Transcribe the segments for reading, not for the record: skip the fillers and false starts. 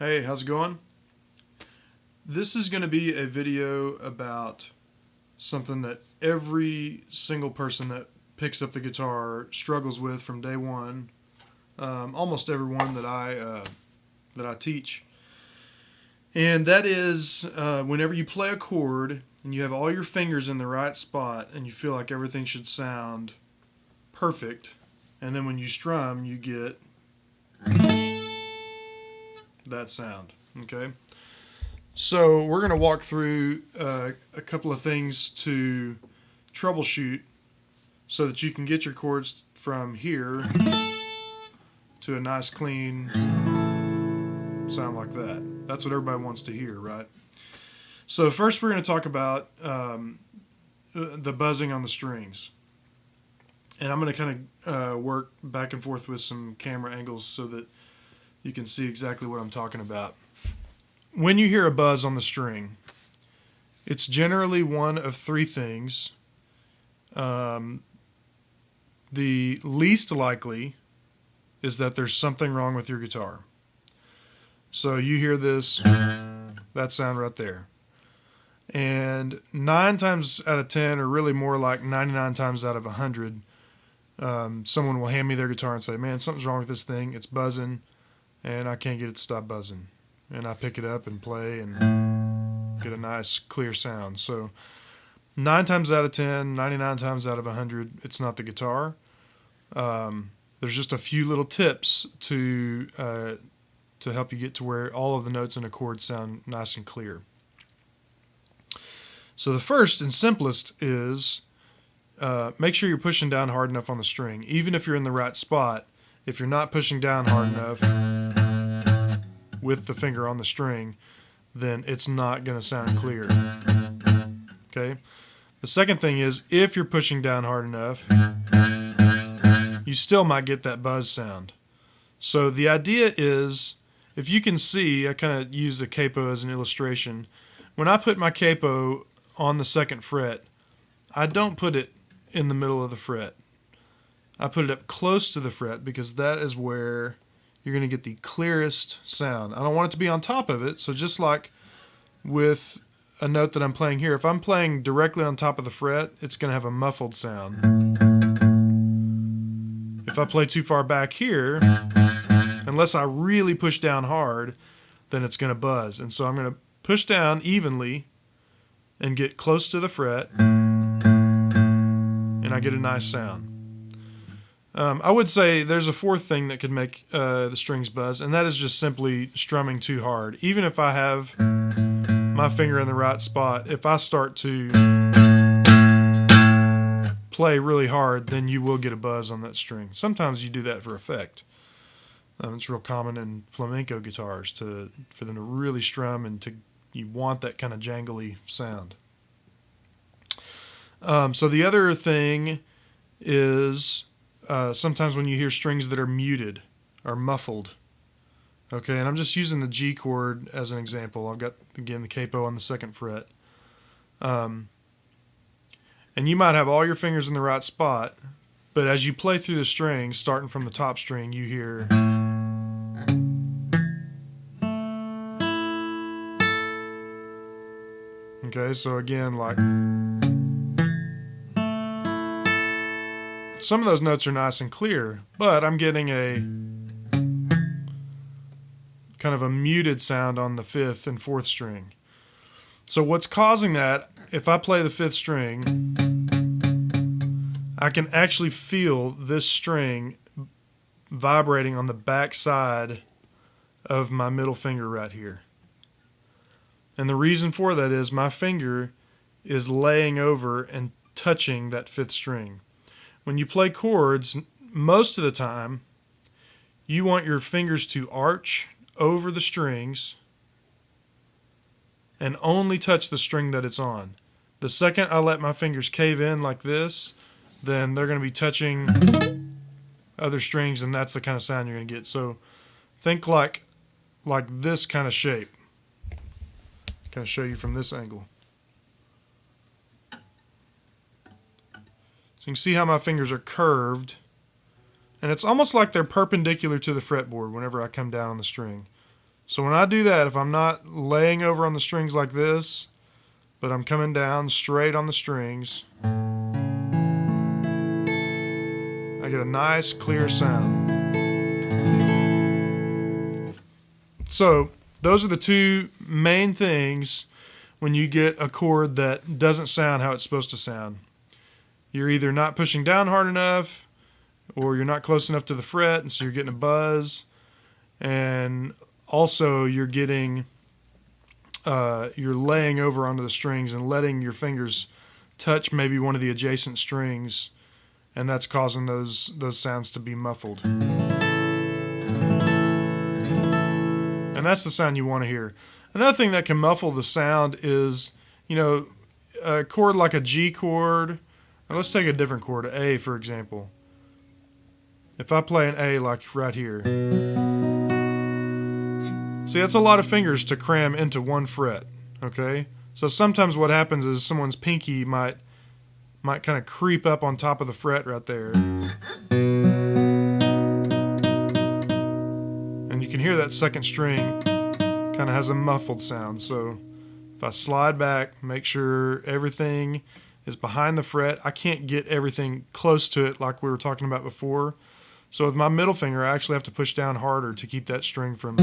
Hey, how's it going? This is going to be a video about something that every single person that picks up the guitar struggles with from day one. Almost everyone that I teach, and that is whenever you play a chord and you have all your fingers in the right spot and you feel like everything should sound perfect, and then when you strum, you get that sound. Okay. So we're going to walk through a couple of things to troubleshoot so that you can get your chords from here to a nice clean sound like that. That's what everybody wants to hear, right? So first we're going to talk about the buzzing on the strings. And I'm going to kind of work back and forth with some camera angles so that you can see exactly what I'm talking about. When you hear a buzz on the string, it's generally one of three things. The least likely is that there's something wrong with your guitar. So you hear this, that sound right there. And 9 times out of 10, or really more like 99 times out of 100, someone will hand me their guitar and say, man, something's wrong with this thing. It's buzzing, and I can't get it to stop buzzing. And I pick it up and play and get a nice clear sound. So 9 times out of 10, 99 times out of 100, it's not the guitar. There's just a few little tips to help you get to where all of the notes in a chord sound nice and clear. So the first and simplest is make sure you're pushing down hard enough on the string. Even if you're in the right spot, if you're not pushing down hard enough with the finger on the string, then it's not going to sound clear. Okay? The second thing is, if you're pushing down hard enough, you still might get that buzz sound. So the idea is, if you can see, I kind of use the capo as an illustration. When I put my capo on the 2nd fret, I don't put it in the middle of the fret. I put it up close to the fret because that is where you're going to get the clearest sound. I don't want it to be on top of it, so just like with a note that I'm playing here, if I'm playing directly on top of the fret, it's going to have a muffled sound. If I play too far back here, unless I really push down hard, then it's going to buzz. And so I'm going to push down evenly and get close to the fret, and I get a nice sound. I would say there's a fourth thing that could make the strings buzz, and that is just simply strumming too hard. Even if I have my finger in the right spot, if I start to play really hard, then you will get a buzz on that string. Sometimes you do that for effect. It's real common in flamenco guitars for them to really strum, and you want that kind of jangly sound. So the other thing is sometimes when you hear strings that are muted or muffled. Okay, and I'm just using the G chord as an example. I've got, again, the capo on the 2nd fret. And you might have all your fingers in the right spot, but as you play through the string, starting from the top string, you hear... Okay, so again, like... Some of those notes are nice and clear, but I'm getting a kind of a muted sound on the 5th and 4th string. So what's causing that, if I play the 5th string, I can actually feel this string vibrating on the back side of my middle finger right here. And the reason for that is my finger is laying over and touching that 5th string. When you play chords, most of the time, you want your fingers to arch over the strings and only touch the string that it's on. The second I let my fingers cave in like this, then they're going to be touching other strings, and that's the kind of sound you're going to get. So think like this kind of shape. Kind of show you from this angle. So you can see how my fingers are curved, and it's almost like they're perpendicular to the fretboard whenever I come down on the string. So when I do that, if I'm not laying over on the strings like this, but I'm coming down straight on the strings, I get a nice clear sound. So those are the two main things when you get a chord that doesn't sound how it's supposed to sound. You're either not pushing down hard enough, or you're not close enough to the fret, and so you're getting a buzz. And also you're getting, you're laying over onto the strings and letting your fingers touch maybe one of the adjacent strings, and that's causing those sounds to be muffled. And that's the sound you want to hear. Another thing that can muffle the sound is, a chord like a G chord. Or let's take a different chord, A for example. If I play an A like right here. See, that's a lot of fingers to cram into one fret, okay? So sometimes what happens is someone's pinky might kind of creep up on top of the fret right there. And you can hear that second string kind of has a muffled sound. So if I slide back, make sure everything is behind the fret. I can't get everything close to it like we were talking about before. So with my middle finger, I actually have to push down harder to keep that string from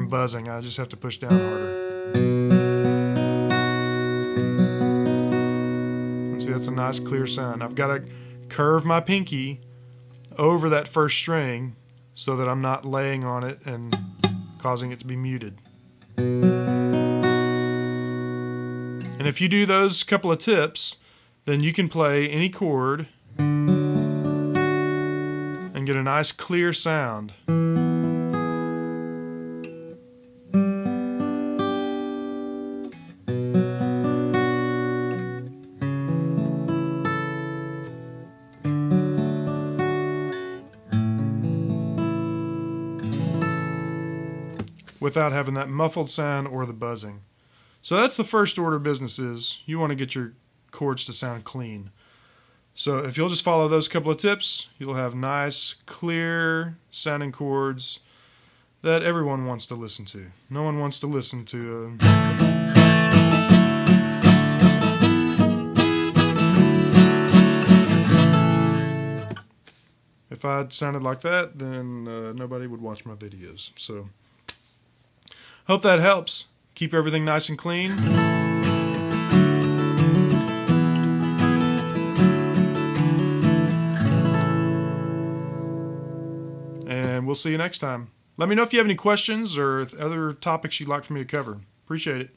buzzing. I just have to push down harder. And see, that's a nice clear sound. I've got to curve my pinky over that first string so that I'm not laying on it and causing it to be muted. And if you do those couple of tips, then you can play any chord and get a nice clear sound. Without having that muffled sound or the buzzing. So that's the first order of business is you want to get your chords to sound clean. So if you'll just follow those couple of tips, you'll have nice, clear sounding chords that everyone wants to listen to. No one wants to listen to If I sounded like that, then nobody would watch my videos. So hope that helps. Keep everything nice and clean. And we'll see you next time. Let me know if you have any questions or other topics you'd like for me to cover. Appreciate it.